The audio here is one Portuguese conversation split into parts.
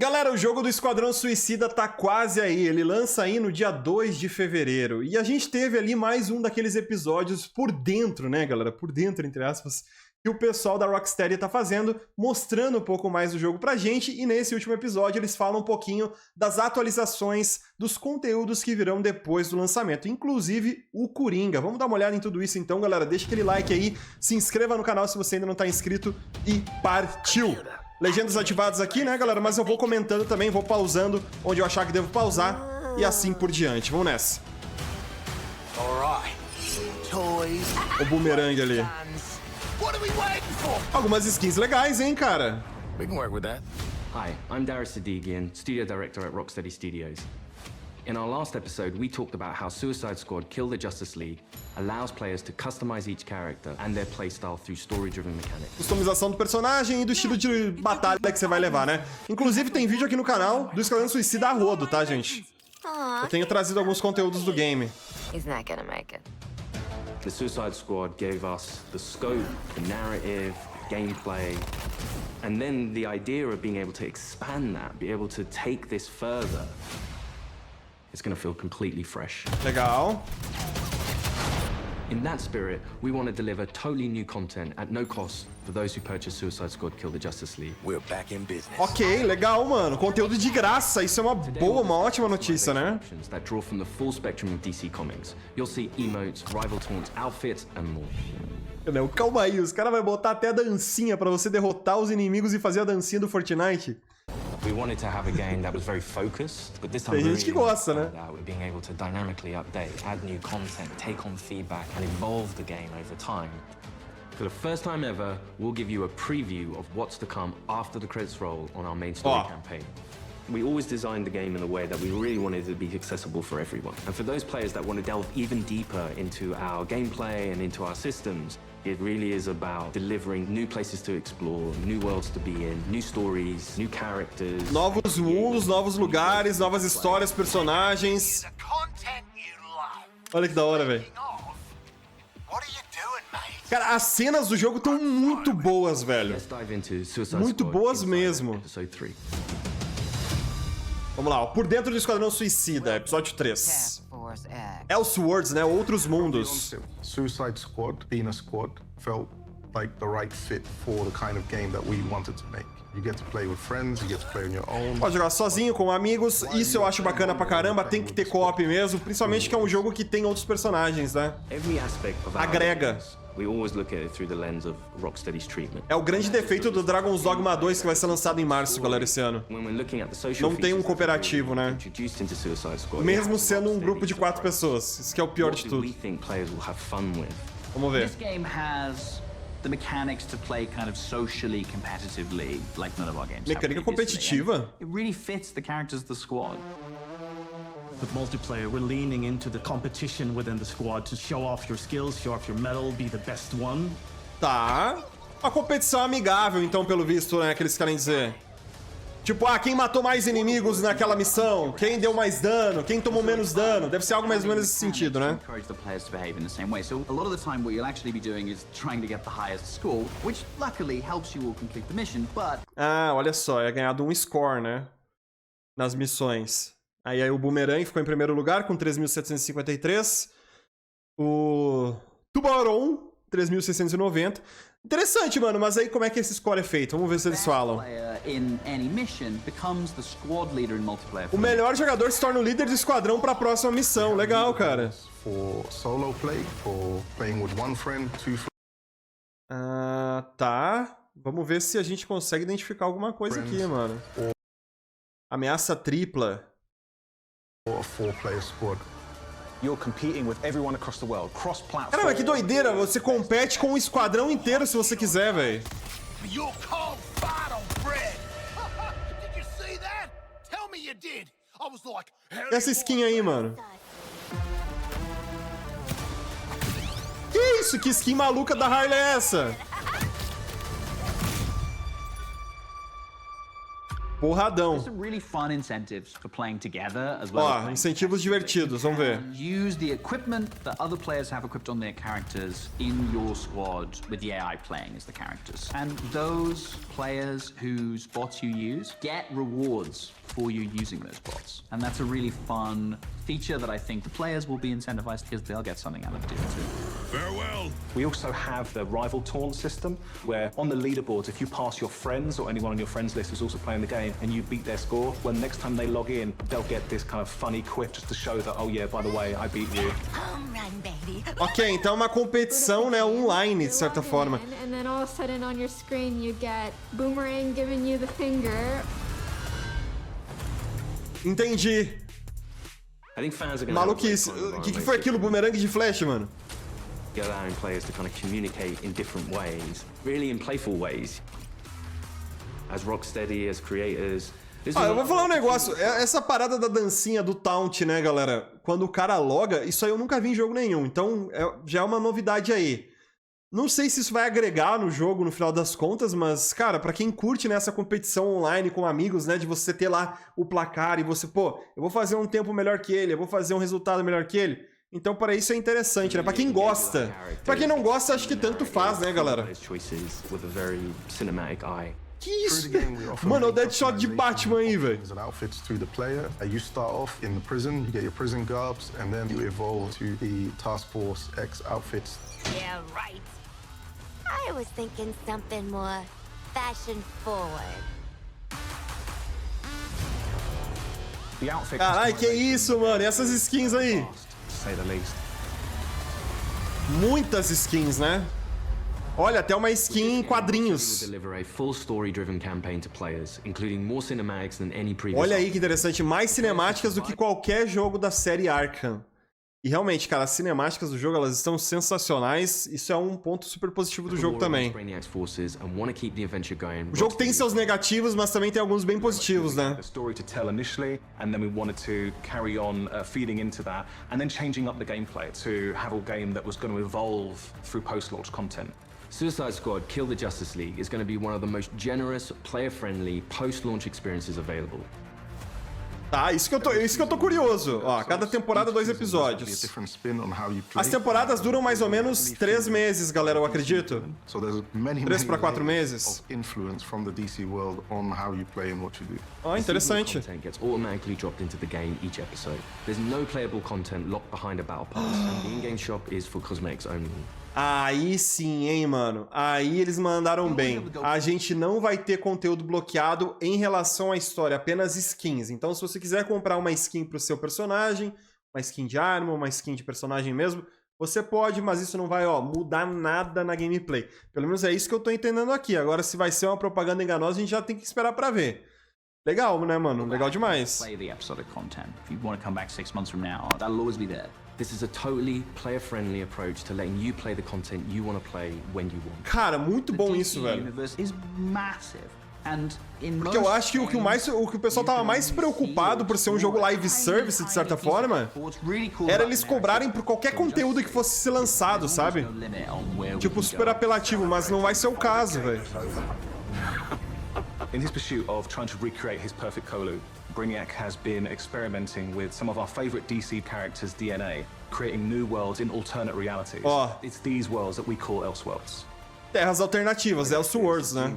Galera, o jogo do Esquadrão Suicida tá quase aí, ele lança aí no dia 2 de fevereiro. E a gente teve ali mais um daqueles episódios por dentro, né, galera? Por dentro, entre aspas, que o pessoal da Rocksteady tá fazendo, mostrando um pouco mais do jogo pra gente. E nesse último episódio eles falam um pouquinho das atualizações, dos conteúdos que virão depois do lançamento, inclusive o Coringa. Vamos dar uma olhada em tudo isso então, galera. Deixa aquele like aí, se inscreva no canal se você ainda não tá inscrito e partiu! Legendas ativadas aqui, né, galera? Mas eu vou comentando também, vou pausando onde eu achar que devo pausar e assim por diante. Vamos nessa. O bumerangue ali. Algumas skins legais, hein, cara? Hi, I'm Darius Sadigian, Studio Director at Rocksteady Studios. In our last episode, we talked about how Suicide Squad Kill the Justice League allows players to customize each character and their playstyle through story-driven mechanics. Customização do personagem e do estilo de batalha que você vai levar, né? Inclusive tem vídeo aqui no canal do Esquadrão Suicida a rodo, tá, gente? Eu tenho trazido alguns conteúdos do game. The Suicide Squad gave us the scope, the narrative, the gameplay, and then the idea of being able to expand that, be able to take this further. It's going to feel completely fresh. Legal. In that spirit, we want to deliver totally new content at no cost for those who purchase Suicide Squad Kill the Justice League. We're back in business. Ok, legal, mano. Conteúdo de graça. Isso é uma boa, uma ótima notícia, né? That draw from the full spectrum of DC Comics. You'll see emotes, rival taunts, outfits and more. Não, calma aí, os caras vão botar até a dancinha pra você derrotar os inimigos e fazer a dancinha do Fortnite. We wanted to have a game that was very focused, but this time Tem gente que gosta, né? we're being able to dynamically update, add new content, take on feedback, and evolve the game over time. For the first time ever, we'll give you a preview of what's to come after the credits roll on our main story campaign. We always designed the game in a way that we really wanted it to be accessible for everyone. And for those players that want to delve even deeper into our gameplay and into our systems, it really is about delivering new places to explore, new worlds to be in, new stories, new characters. Novos mundos, novos lugares, novas histórias, personagens. Olha que da hora, velho. Cara, as cenas do jogo estão muito boas, velho. Muito boas mesmo. Vamos lá, ó. Por dentro do Esquadrão Suicida, episódio 3. Elseworlds, né? Outros mundos. Suicide Squad, being a squad, felt like the right fit for the kind of game that we wanted to make. You get to play with friends, you get to play on your own. Pode jogar sozinho, com amigos, isso eu acho bacana pra caramba, tem que ter co-op mesmo, principalmente que é um jogo que tem outros personagens, né? Agrega. We always look at it through the lens of Rocksteady's treatment. É o grande defeito do Dragon's Dogma 2 que vai ser lançado em março, galera, esse ano. Não tem um cooperativo, né? Mesmo sendo um grupo de 4 pessoas. Isso que é o pior de tudo. Vamos ver. Mecânica competitiva? It really fits the characters of the squad. With multiplayer, we're leaning into the competition within the squad to show off your skills, show off your mettle, be the best one. Tá. Uma competição amigável, então, pelo visto, né, que eles querem dizer. Tipo, quem matou mais inimigos naquela missão? Quem deu mais dano? Quem tomou menos dano? Deve ser algo mais ou menos nesse sentido, né? Encourage the players to behave in the same way. So a lot of the time what you'll actually be doing is trying to get the highest score, which luckily helps you all complete the mission, but... Olha só, é ganhado um score, né? Nas missões. Aí o Boomerang ficou em primeiro lugar com 3.753. O Tubarão, 3.690. Interessante, mano, mas aí como é que esse score é feito? Vamos ver se eles falam. O melhor jogador se torna o líder do esquadrão para a próxima missão. Legal, cara. Tá. Vamos ver se a gente consegue identificar alguma coisa aqui, mano. Ameaça tripla. Caramba, que doideira! Você compete com o esquadrão inteiro se você quiser, velho. Essa skin aí, mano. Que isso? Que skin maluca da Harley é essa? Porradão. Some really fun incentives for playing together as well. Ó, incentivos divertidos, vamos ver. Use the equipment that other players have equipped on their characters in your squad with the AI playing as the characters. And those players whose bots you use get rewards for you using those bots. And that's a really fun feature that I think the players will be incentivized because they'll get something out of doing too. Farewell! We also have the rival taunt system, where on the leaderboards, if you pass your friends or anyone on your friends list who's also playing the game and you beat their score, well, next time they log in, they'll get this kind of funny quip just to show that, oh yeah, by the way, I beat you. Home run, baby. Ok, então é uma competição, né, online, de certa forma. And then all of a sudden on your screen you get Boomerang giving you the finger. Entendi. I think fans are gonna Maluquice. O que foi aquilo, bumerangue de flash, mano? allowing players to kind of communicate in different ways, really in playful ways. As Rocksteady, as creators. Eu vou falar um negócio, essa parada da dancinha do taunt, né, galera? Quando o cara loga, isso aí eu nunca vi em jogo nenhum, então já é uma novidade aí. Não sei se isso vai agregar no jogo no final das contas, mas, cara, pra quem curte nessa competição online com amigos, né, de você ter lá o placar e você, pô, eu vou fazer um tempo melhor que ele, eu vou fazer um resultado melhor que ele. Então, para isso é interessante, né? Pra quem gosta. Pra quem não gosta, acho que tanto faz, né, galera? Que isso? Mano, é o Deadshot de Batman aí, velho. Outfits to the player. You start off in the prison, you get your prison garbs, and then you evolve to the Task Force X outfits. Yeah, right. I was thinking something more fashion forward. Caralho, que isso, mano? E essas skins aí? Muitas skins, né? Olha, até uma skin em quadrinhos. Olha aí que interessante, mais cinemáticas do que qualquer jogo da série Arkham. E realmente, cara, as cinemáticas do jogo, elas estão sensacionais. Isso é um ponto super positivo do jogo também. O jogo tem seus negativos, mas também tem alguns bem positivos, né? Suicide Squad Kill the Justice League is going to be one of the most generous, player-friendly, post-launch experiences available. Tá, isso que eu tô curioso. Ó, cada temporada 2 episódios. As temporadas duram mais ou menos 3 meses, galera, eu acredito. 3 para 4 meses. Ó, interessante. Gets automatically dropped into the game each episode. There's no playable content locked behind a battle pass, and the in-game shop is for cosmetics only. Aí sim, hein, mano. Aí eles mandaram bem. A gente não vai ter conteúdo bloqueado em relação à história, apenas skins. Então, se você quiser comprar uma skin pro seu personagem, uma skin de arma, uma skin de personagem mesmo, você pode, mas isso não vai, ó, mudar nada na gameplay. Pelo menos é isso que eu tô entendendo aqui. Agora, se vai ser uma propaganda enganosa, a gente já tem que esperar pra ver. Legal, né, mano? Legal demais. Play the episodic content. If you want to come back 6 months from now, that'll always be there. This is a totally player-friendly approach to letting you play the content you want to play when you want. Cara, muito bom isso, velho. Porque eu acho que o que o pessoal tava mais preocupado por ser um jogo live service, de certa forma, era eles cobrarem por qualquer conteúdo que fosse ser lançado, sabe? Tipo, super apelativo, mas não vai ser o caso, velho. In his pursuit of trying to recreate his perfect Colu, Brainiac has been experimenting with some of our favorite DC characters' DNA, creating new worlds in alternate realities. It's these worlds that we call Elseworlds. Terras alternativas, Elseworlds, né?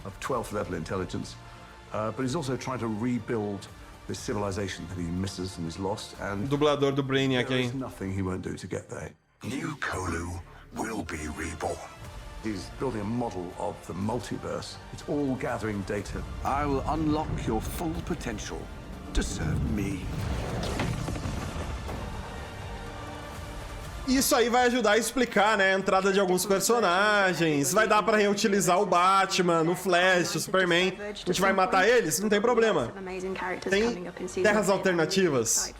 Of 12th level intelligence, but he's also trying to rebuild this civilization that he misses and is lost. And dublador do Brainiac, there is nothing he won't do to get there. New Colu will be reborn. He's building a model of the multiverse. It's all gathering data. I will unlock your full potential to serve me. Isso aí vai ajudar a explicar, né, a entrada de alguns personagens. Vai dar pra reutilizar o Batman, o Flash, o Superman. A gente vai matar eles? Não tem problema. Tem terras alternativas.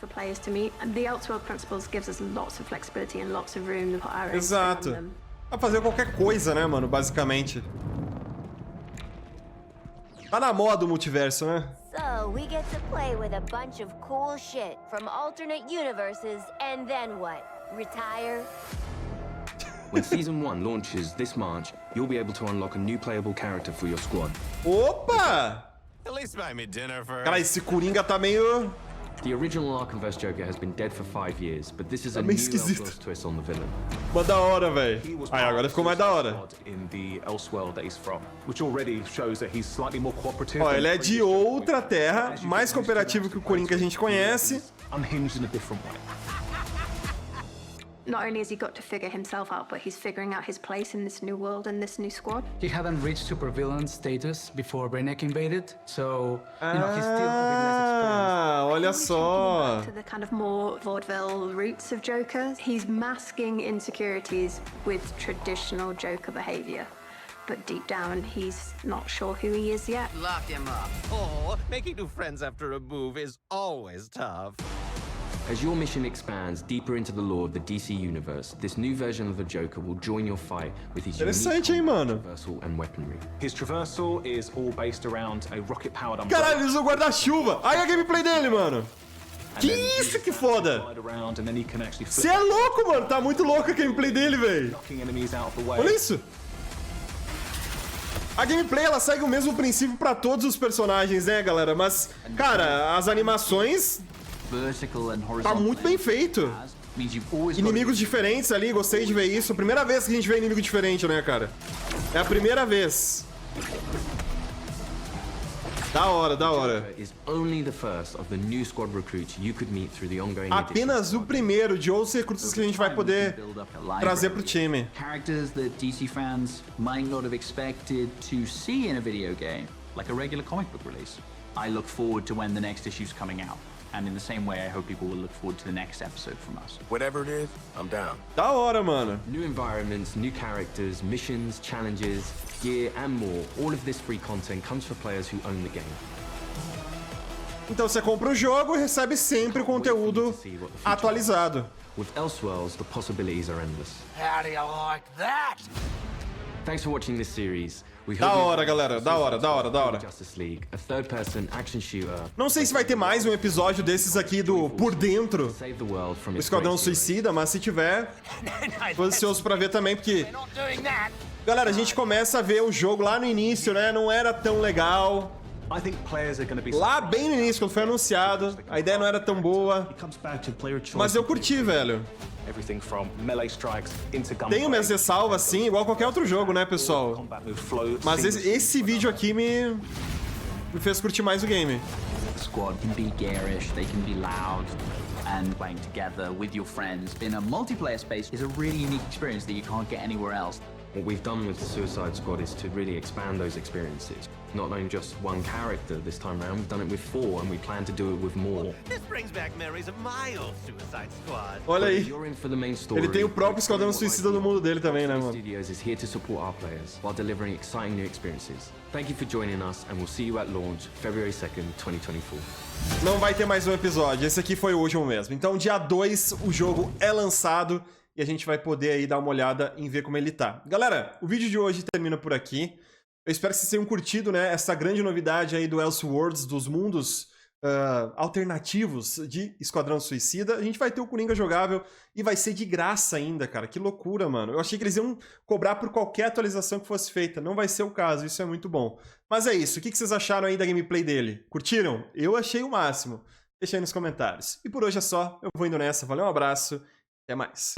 Exato. Pra fazer qualquer coisa, né, mano, basicamente. Tá na moda o multiverso, né? So, we get to play with a bunch of cool shit from alternate universes, and then what? Retire? When Season 1 launches this March, you'll be able to unlock a new playable character for your squad. Opa! At least buy me dinner first. Cara, esse Coringa tá meio... The original Arkham-verse Joker has been dead for 5 years, but this is a new Elseworlds twist on the villain. Mó da hora, velho. Aí, agora ficou mais da hora. In the Elseworld that he's from, which already shows that he's slightly more cooperative. Ó, ele é de outra terra, mais cooperativo que o Coringa que a gente conhece. Unhinged in a different way. Not only has he got to figure himself out, but he's figuring out his place in this new world and this new squad. He hadn't reached supervillain status before Brainiac invaded, so you know he's still a bit less experienced. Olha só. To the kind of more vaudeville roots of Joker, he's masking insecurities with traditional Joker behavior. But deep down, he's not sure who he is yet. Lock him up. Oh, making new friends after a move is always tough. As your mission expands deeper into the lore of the DC universe, this new version of the Joker will join your fight with his unique traversal and weaponry. His traversal is all based around a rocket-powered umbrella. Caralho, ele usou guarda-chuva. Aí a gameplay dele, mano. Que isso, que foda. Você é louco, mano. Tá muito louco a gameplay dele, velho. Olha isso. A gameplay, ela segue o mesmo princípio pra todos os personagens, né, galera? Mas, cara, as animações... Tá muito bem feito. Inimigos diferentes ali, gostei de ver isso. Primeira vez que a gente vê inimigo diferente, né, cara? É a primeira vez. Da hora, da hora. Apenas o primeiro de outros recrutas que a gente vai poder trazer pro time. Characters that DC fans might not have expected to see in a video game, like a regular comic book release. I look forward to when the next issue's coming out. And in the same way, I hope people will look forward to the next episode from us. Whatever it is, I'm down. Da hora, mano. New environments, new characters, missions, challenges, gear, and more. All of this free content comes for players who own the game. Então você compra o jogo e recebe sempre o conteúdo atualizado. With Elseworlds, the possibilities are endless. How do you like that? Thanks for watching this series. Da hora, galera. Da hora, da hora, da hora. Não sei se vai ter mais um episódio desses aqui do Por Dentro do Esquadrão Suicida, mas se tiver, tô ansioso pra ver também, porque... Galera, a gente começa a ver o jogo lá no início, né? Não era tão legal. Lá bem no início, quando foi anunciado, a ideia não era tão boa. Mas eu curti, velho. Tenho minhas ressalvas, sim, igual qualquer outro jogo, né, pessoal? Mas esse vídeo aqui me fez curtir mais o game. The squad can be garish, they can be loud, and playing together with your friends in a multiplayer space is a really unique experience that you can't get anywhere else. What we've done with the Suicide Squad is to really expand those experiences. Not only just one character this time around, we've done it with 4 and we plan to do it with more. This brings back memories of my old Suicide Squad. Olha aí. Ele tem o próprio Esquadrão Suicida do mundo dele também, né, mano? Studios is here to support our players while delivering exciting new experiences. Thank you for joining us and we'll see you at launch February 2nd, 2024. Não vai ter mais um episódio, esse aqui foi o último mesmo. Então dia 2 o jogo é lançado e a gente vai poder aí dar uma olhada em ver como ele tá. Galera, o vídeo de hoje termina por aqui. Eu espero que vocês tenham curtido, né, essa grande novidade aí do Elseworlds, dos mundos alternativos de Esquadrão Suicida. A gente vai ter o Coringa jogável e vai ser de graça ainda, cara. Que loucura, mano. Eu achei que eles iam cobrar por qualquer atualização que fosse feita. Não vai ser o caso, isso é muito bom. Mas é isso, o que vocês acharam aí da gameplay dele? Curtiram? Eu achei o máximo. Deixa aí nos comentários. E por hoje é só, eu vou indo nessa. Valeu, um abraço, até mais.